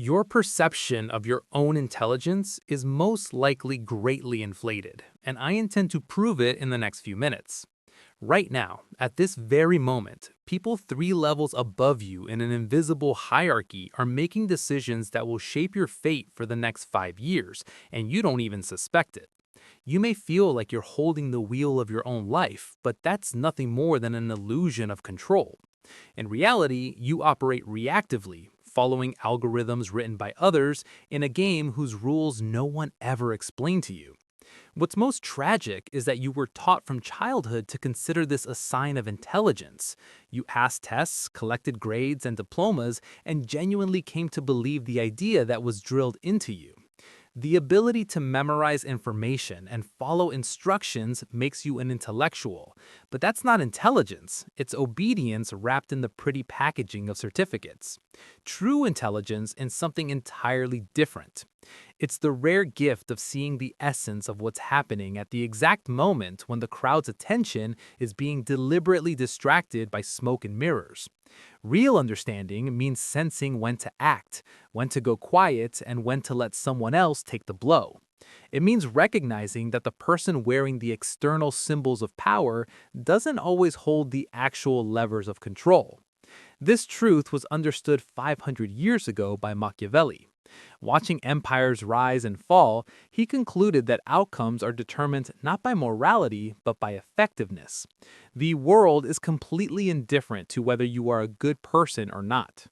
Your perception of your own intelligence is most likely greatly inflated, and I intend to prove it in the next few minutes. Right now, at this very moment, people 3 levels above you in an invisible hierarchy are making decisions that will shape your fate for the next 5 years, and you don't even suspect it. You may feel like you're holding the wheel of your own life, but that's nothing more than an illusion of control. In reality, you operate reactively, following algorithms written by others in a game whose rules no one ever explained to you. What's most tragic is that you were taught from childhood to consider this a sign of intelligence. You passed tests, collected grades and diplomas, and genuinely came to believe the idea that was drilled into you. The ability to memorize information and follow instructions makes you an intellectual, but that's not intelligence, it's obedience wrapped in the pretty packaging of certificates. True intelligence is something entirely different. It's the rare gift of seeing the essence of what's happening at the exact moment when the crowd's attention is being deliberately distracted by smoke and mirrors. Real understanding means sensing when to act, when to go quiet, and when to let someone else take the blow. It means recognizing that the person wearing the external symbols of power doesn't always hold the actual levers of control. This truth was understood 500 years ago by Machiavelli. Watching empires rise and fall, he concluded that outcomes are determined not by morality, but by effectiveness. The world is completely indifferent to whether you are a good person or not.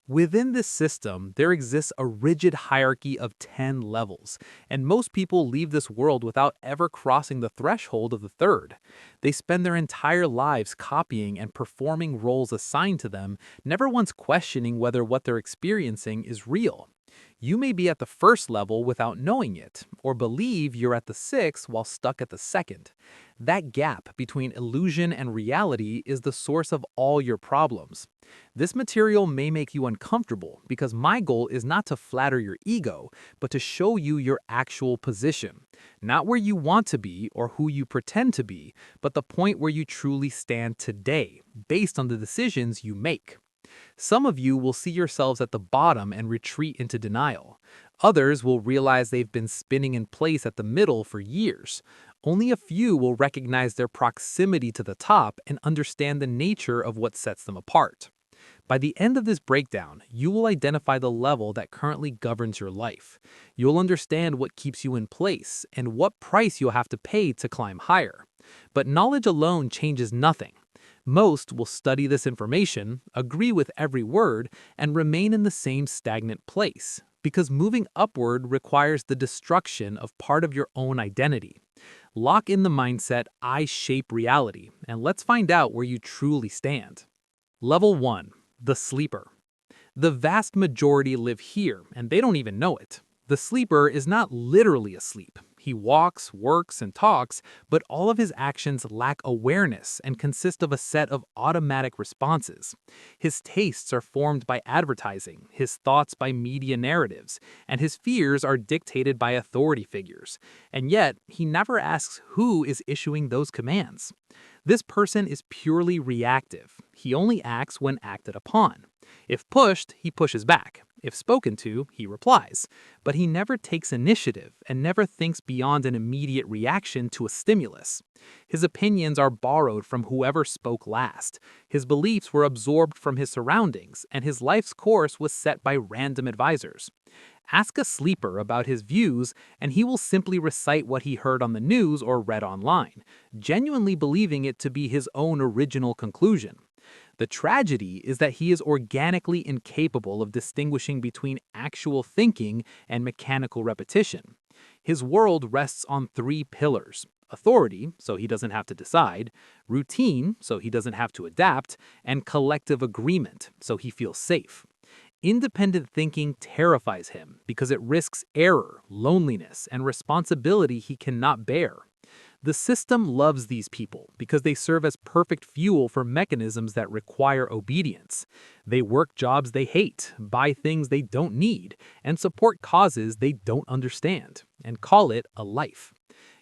Within this system, there exists a rigid hierarchy of 10 levels, and most people leave this world without ever crossing the threshold of the third. They spend their entire lives copying and performing roles assigned to them, never once questioning whether what they're experiencing is real. You may be at the first level without knowing it, or believe you're at the sixth while stuck at the second. That gap between illusion and reality is the source of all your problems. This material may make you uncomfortable because my goal is not to flatter your ego, but to show you your actual position. Not where you want to be or who you pretend to be, but the point where you truly stand today, based on the decisions you make. Some of you will see yourselves at the bottom and retreat into denial. Others will realize they've been spinning in place at the middle for years. Only a few will recognize their proximity to the top and understand the nature of what sets them apart. By the end of this breakdown, you will identify the level that currently governs your life. You'll understand what keeps you in place and what price you'll have to pay to climb higher. But knowledge alone changes nothing. Most will study this information, agree with every word, and remain in the same stagnant place, because moving upward requires the destruction of part of your own identity. Lock in the mindset, I shape reality, and let's find out where you truly stand. Level 1. The Sleeper. The vast majority live here, and they don't even know it. The sleeper is not literally asleep. He walks, works, and talks, but all of his actions lack awareness and consist of a set of automatic responses. His tastes are formed by advertising, his thoughts by media narratives, and his fears are dictated by authority figures. And yet, he never asks who is issuing those commands. This person is purely reactive. He only acts when acted upon. If pushed, he pushes back. If spoken to, he replies. But he never takes initiative and never thinks beyond an immediate reaction to a stimulus. His opinions are borrowed from whoever spoke last. His beliefs were absorbed from his surroundings, and his life's course was set by random advisors. Ask a sleeper about his views, and he will simply recite what he heard on the news or read online, genuinely believing it to be his own original conclusion. The tragedy is that he is organically incapable of distinguishing between actual thinking and mechanical repetition. His world rests on 3 pillars: authority, so he doesn't have to decide; routine, so he doesn't have to adapt; and collective agreement, so he feels safe. Independent thinking terrifies him because it risks error, loneliness, and responsibility he cannot bear. The system loves these people because they serve as perfect fuel for mechanisms that require obedience. They work jobs they hate, buy things they don't need, and support causes they don't understand, and call it a life.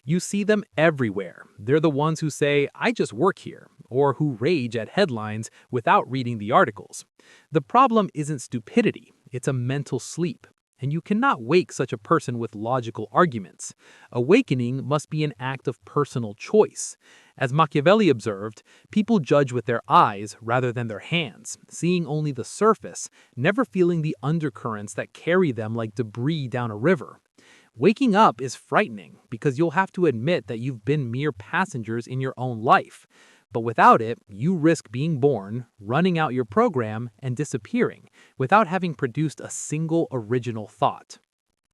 You see them everywhere. They're the ones who say, "I just work here," or who rage at headlines without reading the articles. The problem isn't stupidity, it's a mental sleep. And you cannot wake such a person with logical arguments. Awakening must be an act of personal choice. As Machiavelli observed, people judge with their eyes rather than their hands, seeing only the surface, never feeling the undercurrents that carry them like debris down a river. Waking up is frightening because you'll have to admit that you've been mere passengers in your own life. But without it, you risk being born, running out your program, and disappearing without having produced a single original thought.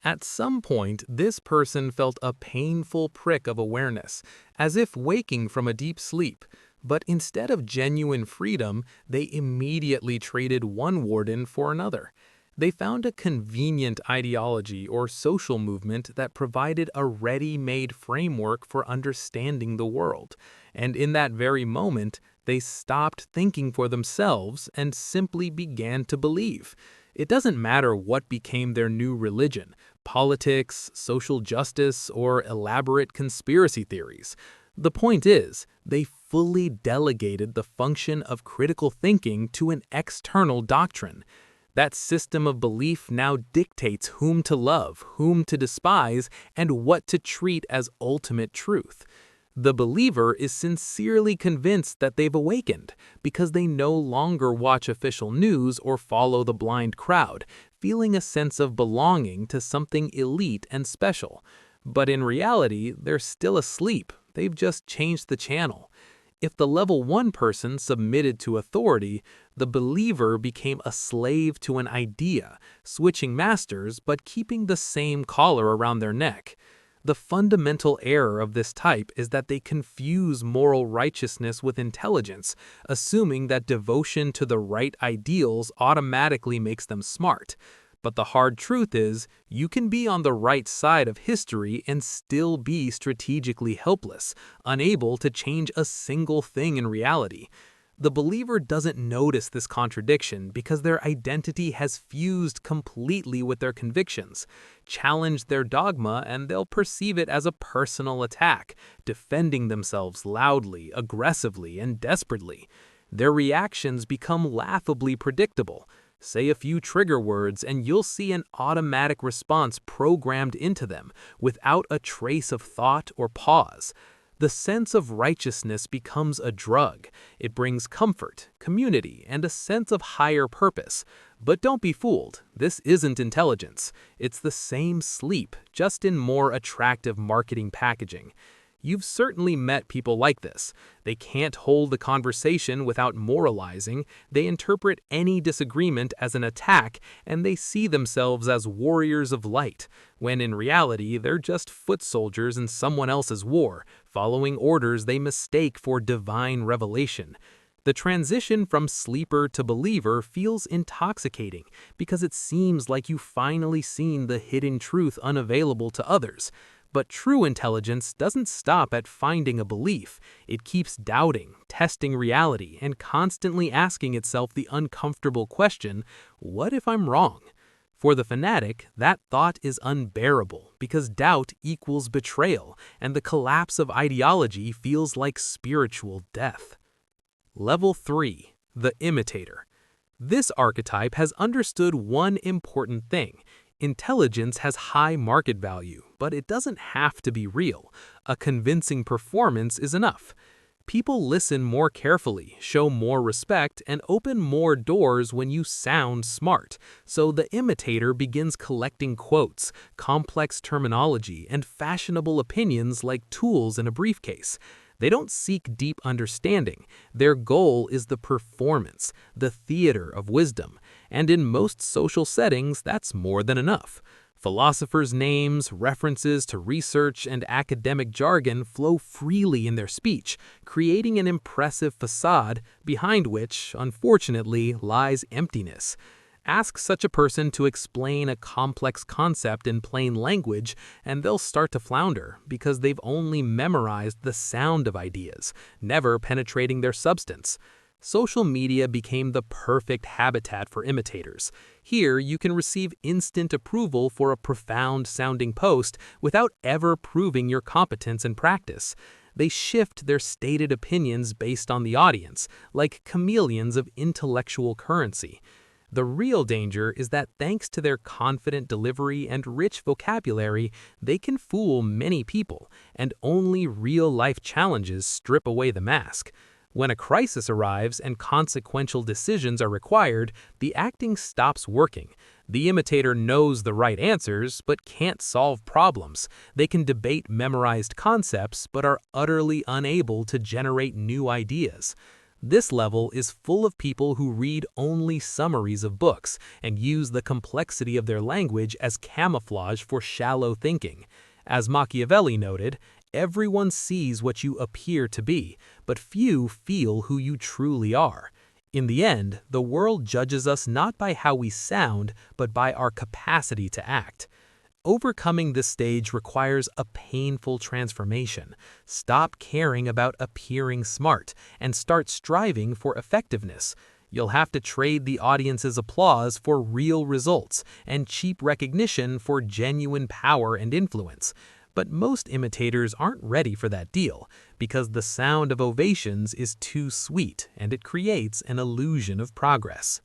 At some point, this person felt a painful prick of awareness, as if waking from a deep sleep. But instead of genuine freedom, they immediately traded one warden for another. They found a convenient ideology or social movement that provided a ready-made framework for understanding the world. And in that very moment, they stopped thinking for themselves and simply began to believe. It doesn't matter what became their new religion, politics, social justice, or elaborate conspiracy theories. The point is, they fully delegated the function of critical thinking to an external doctrine. That system of belief now dictates whom to love, whom to despise, and what to treat as ultimate truth. The believer is sincerely convinced that they've awakened because they no longer watch official news or follow the blind crowd, feeling a sense of belonging to something elite and special. But in reality, they're still asleep. They've just changed the channel. If the level 1 person submitted to authority, the believer became a slave to an idea, switching masters but keeping the same collar around their neck. The fundamental error of this type is that they confuse moral righteousness with intelligence, assuming that devotion to the right ideals automatically makes them smart. But the hard truth is, you can be on the right side of history and still be strategically helpless, unable to change a single thing in reality. The believer doesn't notice this contradiction because their identity has fused completely with their convictions. Challenge their dogma and they'll perceive it as a personal attack, defending themselves loudly, aggressively, and desperately. Their reactions become laughably predictable. Say a few trigger words and you'll see an automatic response programmed into them, without a trace of thought or pause. The sense of righteousness becomes a drug. It brings comfort, community, and a sense of higher purpose. But don't be fooled, this isn't intelligence. It's the same sleep, just in more attractive marketing packaging. You've certainly met people like this. They can't hold a conversation without moralizing, they interpret any disagreement as an attack, and they see themselves as warriors of light, when in reality they're just foot soldiers in someone else's war, following orders they mistake for divine revelation. The transition from sleeper to believer feels intoxicating because it seems like you've finally seen the hidden truth unavailable to others. But true intelligence doesn't stop at finding a belief. It keeps doubting, testing reality, and constantly asking itself the uncomfortable question, what if I'm wrong? For the fanatic, that thought is unbearable because doubt equals betrayal, and the collapse of ideology feels like spiritual death. Level 3. The imitator. This archetype has understood one important thing. Intelligence has high market value, but it doesn't have to be real. A convincing performance is enough. People listen more carefully, show more respect, and open more doors when you sound smart. So the imitator begins collecting quotes, complex terminology, and fashionable opinions like tools in a briefcase. They don't seek deep understanding. Their goal is the performance, the theater of wisdom. And in most social settings, that's more than enough. Philosophers' names, references to research, and academic jargon flow freely in their speech, creating an impressive facade behind which, unfortunately, lies emptiness. Ask such a person to explain a complex concept in plain language, and they'll start to flounder because they've only memorized the sound of ideas, never penetrating their substance. Social media became the perfect habitat for imitators. Here, you can receive instant approval for a profound-sounding post without ever proving your competence in practice. They shift their stated opinions based on the audience, like chameleons of intellectual currency. The real danger is that thanks to their confident delivery and rich vocabulary, they can fool many people, and only real-life challenges strip away the mask. When a crisis arrives and consequential decisions are required, the acting stops working. The imitator knows the right answers, but can't solve problems. They can debate memorized concepts, but are utterly unable to generate new ideas. This level is full of people who read only summaries of books and use the complexity of their language as camouflage for shallow thinking. As Machiavelli noted, everyone sees what you appear to be, but few feel who you truly are. In the end, the world judges us not by how we sound, but by our capacity to act. Overcoming this stage requires a painful transformation. Stop caring about appearing smart and start striving for effectiveness. You'll have to trade the audience's applause for real results and cheap recognition for genuine power and influence. But most imitators aren't ready for that deal, because the sound of ovations is too sweet and it creates an illusion of progress.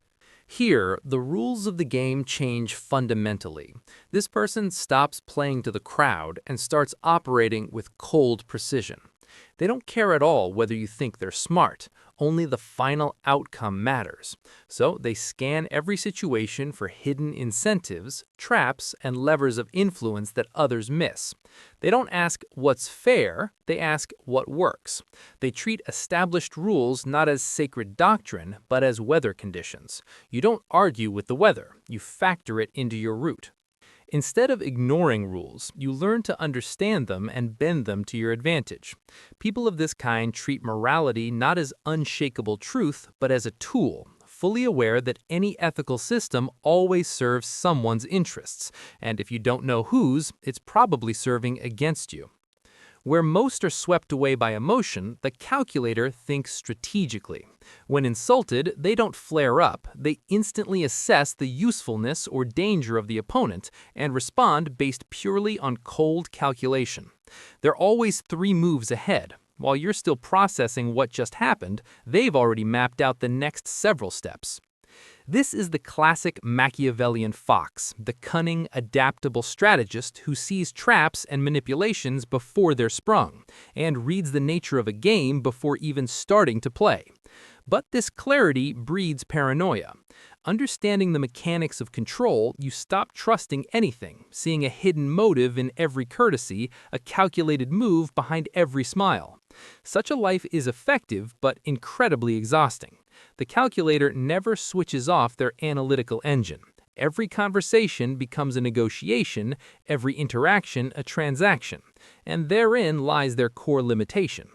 Here, the rules of the game change fundamentally. This person stops playing to the crowd and starts operating with cold precision. They don't care at all whether you think they're smart, only the final outcome matters. So they scan every situation for hidden incentives, traps, and levers of influence that others miss. They don't ask what's fair, they ask what works. They treat established rules not as sacred doctrine, but as weather conditions. You don't argue with the weather, you factor it into your route. Instead of ignoring rules, you learn to understand them and bend them to your advantage. People of this kind treat morality not as unshakable truth, but as a tool, fully aware that any ethical system always serves someone's interests, and if you don't know whose, it's probably serving against you. Where most are swept away by emotion, the calculator thinks strategically. When insulted, they don't flare up, they instantly assess the usefulness or danger of the opponent and respond based purely on cold calculation. They're always 3 moves ahead. While you're still processing what just happened, they've already mapped out the next several steps. This is the classic Machiavellian fox, the cunning, adaptable strategist who sees traps and manipulations before they're sprung, and reads the nature of a game before even starting to play. But this clarity breeds paranoia. Understanding the mechanics of control, you stop trusting anything, seeing a hidden motive in every courtesy, a calculated move behind every smile. Such a life is effective, but incredibly exhausting. The calculator never switches off their analytical engine. Every conversation becomes a negotiation, every interaction a transaction, and therein lies their core limitation.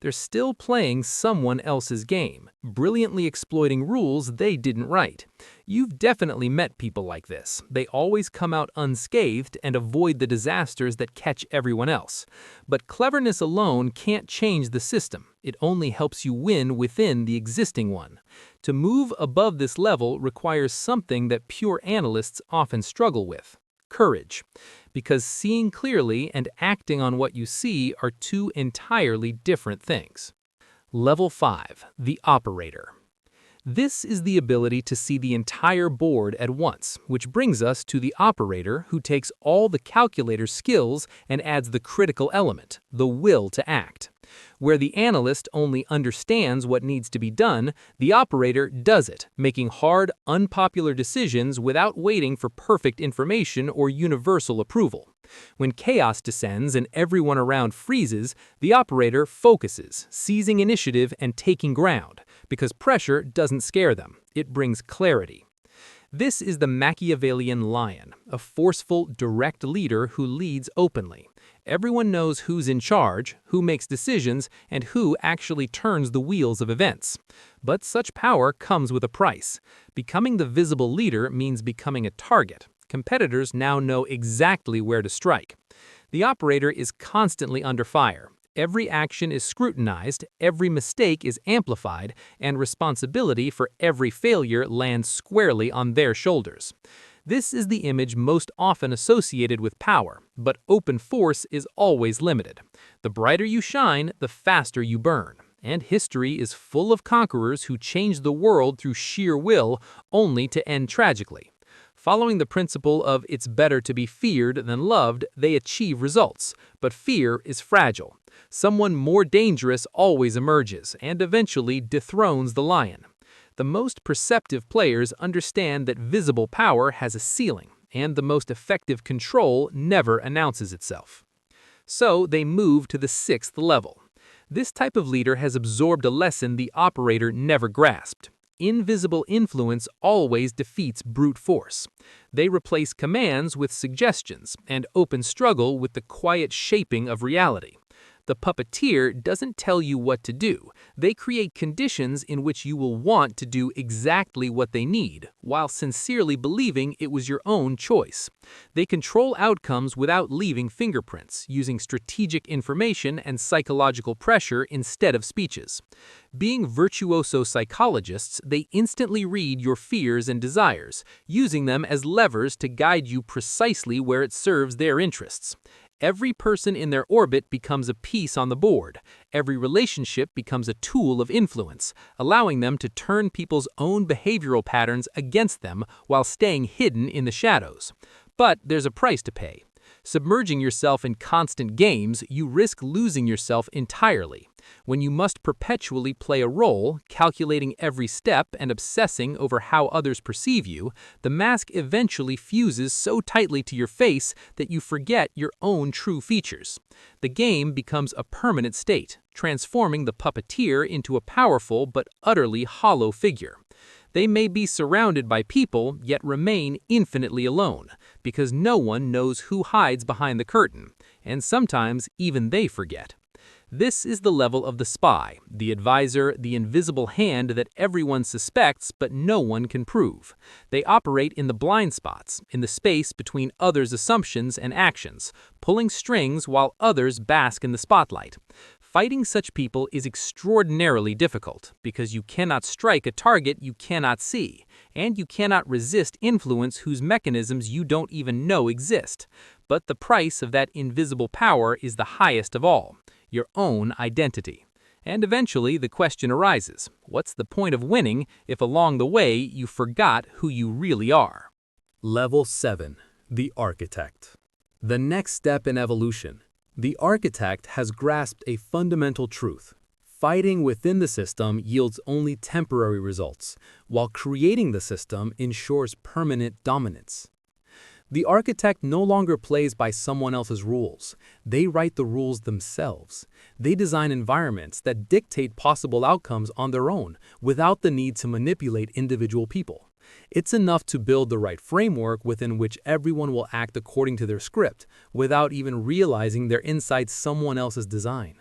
They're still playing someone else's game, brilliantly exploiting rules they didn't write. You've definitely met people like this. They always come out unscathed and avoid the disasters that catch everyone else. But cleverness alone can't change the system. It only helps you win within the existing one. To move above this level requires something that pure analysts often struggle with: courage. Because seeing clearly and acting on what you see are 2 entirely different things. Level 5, the operator. This is the ability to see the entire board at once, which brings us to the operator, who takes all the calculator's skills and adds the critical element, the will to act. Where the analyst only understands what needs to be done, the operator does it, making hard, unpopular decisions without waiting for perfect information or universal approval. When chaos descends and everyone around freezes, the operator focuses, seizing initiative and taking ground, because pressure doesn't scare them, it brings clarity. This is the Machiavellian lion, a forceful, direct leader who leads openly. Everyone knows who's in charge, who makes decisions, and who actually turns the wheels of events. But such power comes with a price. Becoming the visible leader means becoming a target. Competitors now know exactly where to strike. The operator is constantly under fire. Every action is scrutinized, every mistake is amplified, and responsibility for every failure lands squarely on their shoulders. This is the image most often associated with power, but open force is always limited. The brighter you shine, the faster you burn. And history is full of conquerors who changed the world through sheer will, only to end tragically. Following the principle of it's better to be feared than loved, they achieve results. But fear is fragile. Someone more dangerous always emerges and eventually dethrones the lion. The most perceptive players understand that visible power has a ceiling, and the most effective control never announces itself. So they move to the sixth level. This type of leader has absorbed a lesson the operator never grasped. Invisible influence always defeats brute force. They replace commands with suggestions and open struggle with the quiet shaping of reality. The puppeteer doesn't tell you what to do. They create conditions in which you will want to do exactly what they need, while sincerely believing it was your own choice. They control outcomes without leaving fingerprints, using strategic information and psychological pressure instead of speeches. Being virtuoso psychologists, they instantly read your fears and desires, using them as levers to guide you precisely where it serves their interests. Every person in their orbit becomes a piece on the board. Every relationship becomes a tool of influence, allowing them to turn people's own behavioral patterns against them while staying hidden in the shadows. But there's a price to pay. Submerging yourself in constant games, you risk losing yourself entirely. When you must perpetually play a role, calculating every step and obsessing over how others perceive you, the mask eventually fuses so tightly to your face that you forget your own true features. The game becomes a permanent state, transforming the puppeteer into a powerful but utterly hollow figure. They may be surrounded by people, yet remain infinitely alone, because no one knows who hides behind the curtain, and sometimes even they forget. This is the level of the spy, the advisor, the invisible hand that everyone suspects but no one can prove. They operate in the blind spots, in the space between others' assumptions and actions, pulling strings while others bask in the spotlight. Fighting such people is extraordinarily difficult because you cannot strike a target you cannot see, and you cannot resist influence whose mechanisms you don't even know exist. But the price of that invisible power is the highest of all, your own identity. And eventually the question arises, what's the point of winning if along the way you forgot who you really are? Level 7. The Architect. The next step in evolution. The architect has grasped a fundamental truth. Fighting within the system yields only temporary results, while creating the system ensures permanent dominance. The architect no longer plays by someone else's rules. They write the rules themselves. They design environments that dictate possible outcomes on their own, without the need to manipulate individual people. It's enough to build the right framework within which everyone will act according to their script, without even realizing they're inside someone else's design.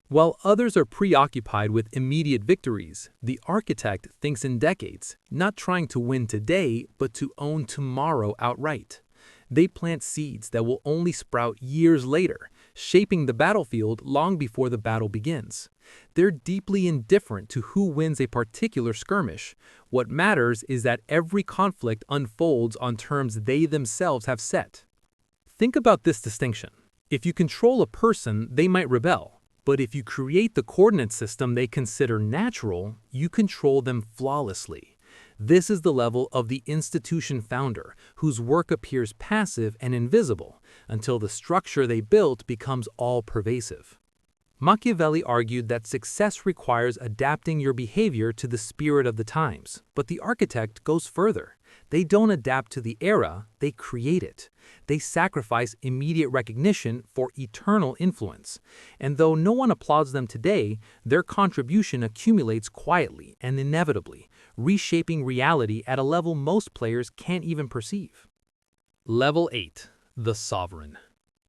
While others are preoccupied with immediate victories, the architect thinks in decades, not trying to win today, but to own tomorrow outright. They plant seeds that will only sprout years later, shaping the battlefield long before the battle begins. They're deeply indifferent to who wins a particular skirmish. What matters is that every conflict unfolds on terms they themselves have set. Think about this distinction. If you control a person, they might rebel. But if you create the coordinate system they consider natural, you control them flawlessly. This is the level of the institution founder, whose work appears passive and invisible, until the structure they built becomes all-pervasive. Machiavelli argued that success requires adapting your behavior to the spirit of the times, but the architect goes further. They don't adapt to the era, they create it. They sacrifice immediate recognition for eternal influence. And though no one applauds them today, their contribution accumulates quietly and inevitably, reshaping reality at a level most players can't even perceive. Level 8. The Sovereign.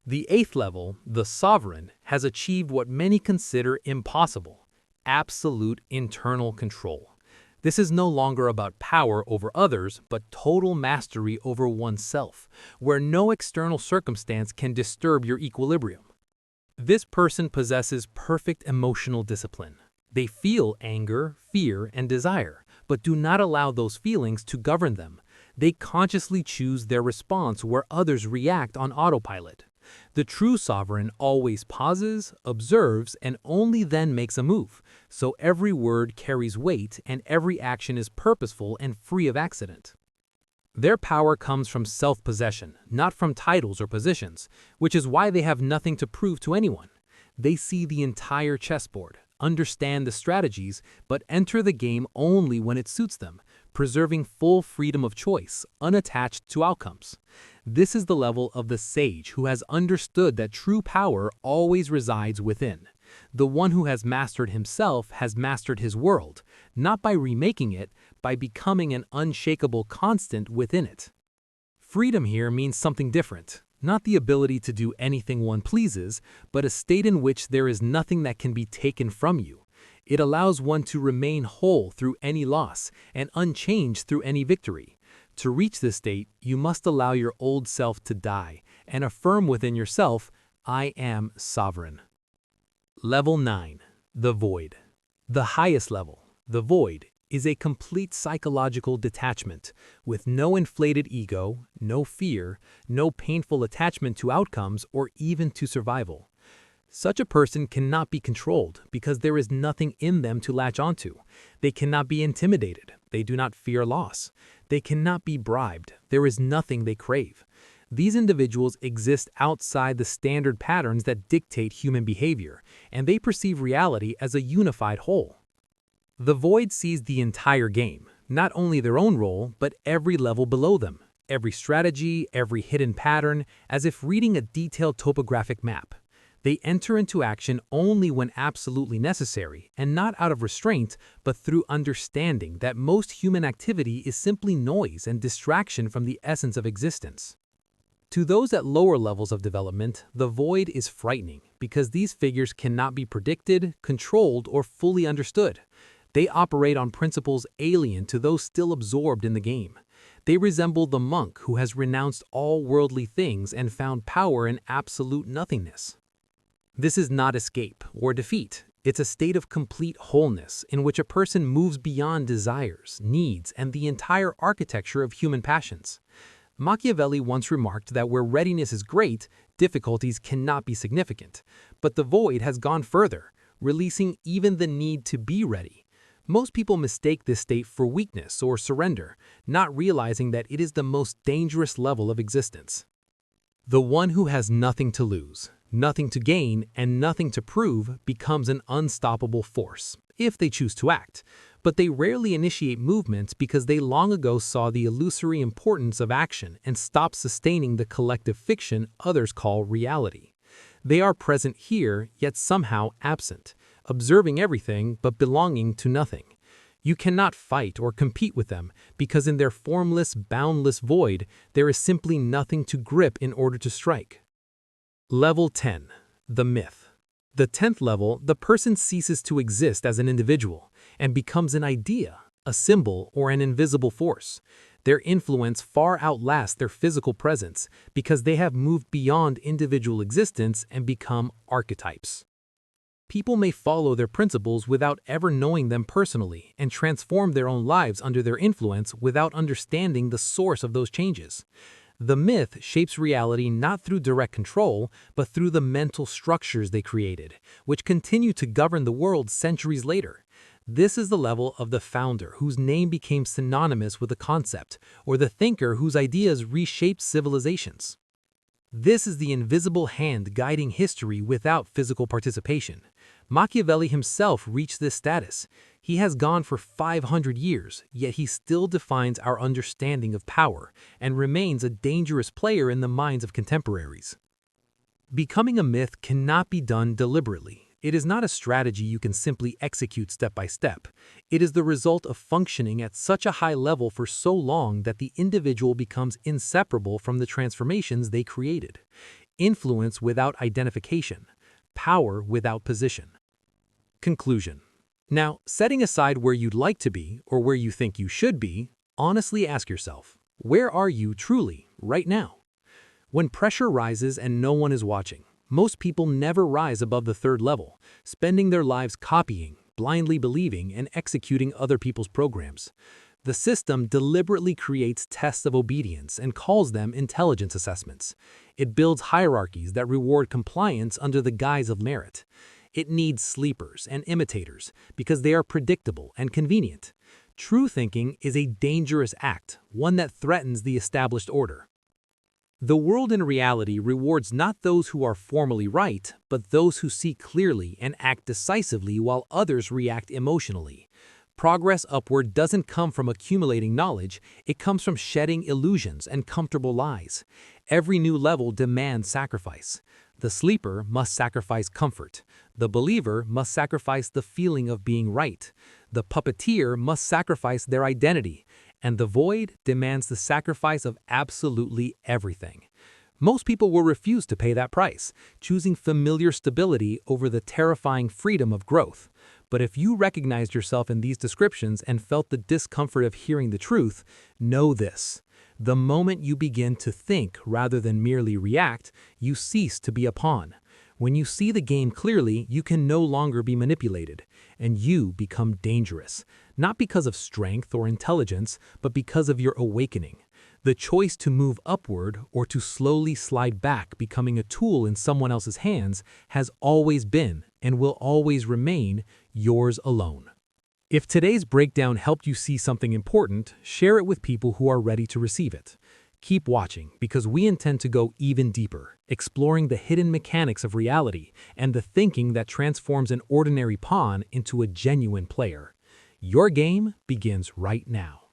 The 8th level, the Sovereign, has achieved what many consider impossible: absolute internal control. This is no longer about power over others, but total mastery over oneself, where no external circumstance can disturb your equilibrium. This person possesses perfect emotional discipline. They feel anger, fear, and desire, but do not allow those feelings to govern them. They consciously choose their response where others react on autopilot. The true sovereign always pauses, observes, and only then makes a move, so every word carries weight and every action is purposeful and free of accident. Their power comes from self-possession, not from titles or positions, which is why they have nothing to prove to anyone. They see the entire chessboard, understand the strategies, but enter the game only when it suits them, preserving full freedom of choice, unattached to outcomes. This is the level of the sage who has understood that true power always resides within. The one who has mastered himself has mastered his world, not by remaking it, by becoming an unshakable constant within it. Freedom here means something different, not the ability to do anything one pleases, but a state in which there is nothing that can be taken from you. It allows one to remain whole through any loss and unchanged through any victory. To reach this state, you must allow your old self to die and affirm within yourself, I am sovereign. Level 9. The Void. The highest level, the Void, is a complete psychological detachment, with no inflated ego, no fear, no painful attachment to outcomes or even to survival. Such a person cannot be controlled because there is nothing in them to latch onto. They cannot be intimidated. They do not fear loss. They cannot be bribed. There is nothing they crave. These individuals exist outside the standard patterns that dictate human behavior, and they perceive reality as a unified whole. The Void sees the entire game, not only their own role, but every level below them, every strategy, every hidden pattern, as if reading a detailed topographic map. They enter into action only when absolutely necessary, and not out of restraint, but through understanding that most human activity is simply noise and distraction from the essence of existence. To those at lower levels of development, the Void is frightening because these figures cannot be predicted, controlled, or fully understood. They operate on principles alien to those still absorbed in the game. They resemble the monk who has renounced all worldly things and found power in absolute nothingness. This is not escape or defeat. It's a state of complete wholeness in which a person moves beyond desires, needs, and the entire architecture of human passions. Machiavelli once remarked that where readiness is great, difficulties cannot be significant. But the Void has gone further, releasing even the need to be ready. Most people mistake this state for weakness or surrender, not realizing that it is the most dangerous level of existence. The one who has nothing to lose, nothing to gain, and nothing to prove becomes an unstoppable force, if they choose to act. But they rarely initiate movements because they long ago saw the illusory importance of action and stopped sustaining the collective fiction others call reality. They are present here, yet somehow absent, observing everything but belonging to nothing. You cannot fight or compete with them because in their formless, boundless void, there is simply nothing to grip in order to strike. Level 10. The Myth. The 10th level, the person ceases to exist as an individual and becomes an idea, a symbol, or an invisible force. Their influence far outlasts their physical presence because they have moved beyond individual existence and become archetypes. People may follow their principles without ever knowing them personally and transform their own lives under their influence without understanding the source of those changes. The myth shapes reality not through direct control, but through the mental structures they created, which continue to govern the world centuries later. This is the level of the founder whose name became synonymous with a concept, or the thinker whose ideas reshaped civilizations. This is the invisible hand guiding history without physical participation. Machiavelli himself reached this status. He has gone for 500 years, yet he still defines our understanding of power and remains a dangerous player in the minds of contemporaries. Becoming a myth cannot be done deliberately. It is not a strategy you can simply execute step by step. It is the result of functioning at such a high level for so long that the individual becomes inseparable from the transformations they created. Influence without identification. Power without position. Conclusion. Now, setting aside where you'd like to be or where you think you should be, honestly ask yourself, where are you truly right now? When pressure rises and no one is watching, most people never rise above the 3rd level, spending their lives copying, blindly believing, and executing other people's programs. The system deliberately creates tests of obedience and calls them intelligence assessments. It builds hierarchies that reward compliance under the guise of merit. It needs sleepers and imitators because they are predictable and convenient. True thinking is a dangerous act, one that threatens the established order. The world in reality rewards not those who are formally right, but those who see clearly and act decisively while others react emotionally. Progress upward doesn't come from accumulating knowledge, it comes from shedding illusions and comfortable lies. Every new level demands sacrifice. The sleeper must sacrifice comfort. The believer must sacrifice the feeling of being right. The puppeteer must sacrifice their identity. And the void demands the sacrifice of absolutely everything. Most people will refuse to pay that price, choosing familiar stability over the terrifying freedom of growth. But if you recognized yourself in these descriptions and felt the discomfort of hearing the truth, know this. The moment you begin to think rather than merely react, you cease to be a pawn. When you see the game clearly, you can no longer be manipulated, and you become dangerous, not because of strength or intelligence, but because of your awakening. The choice to move upward or to slowly slide back, becoming a tool in someone else's hands, has always been and will always remain yours alone. If today's breakdown helped you see something important, share it with people who are ready to receive it. Keep watching because we intend to go even deeper, exploring the hidden mechanics of reality and the thinking that transforms an ordinary pawn into a genuine player. Your game begins right now.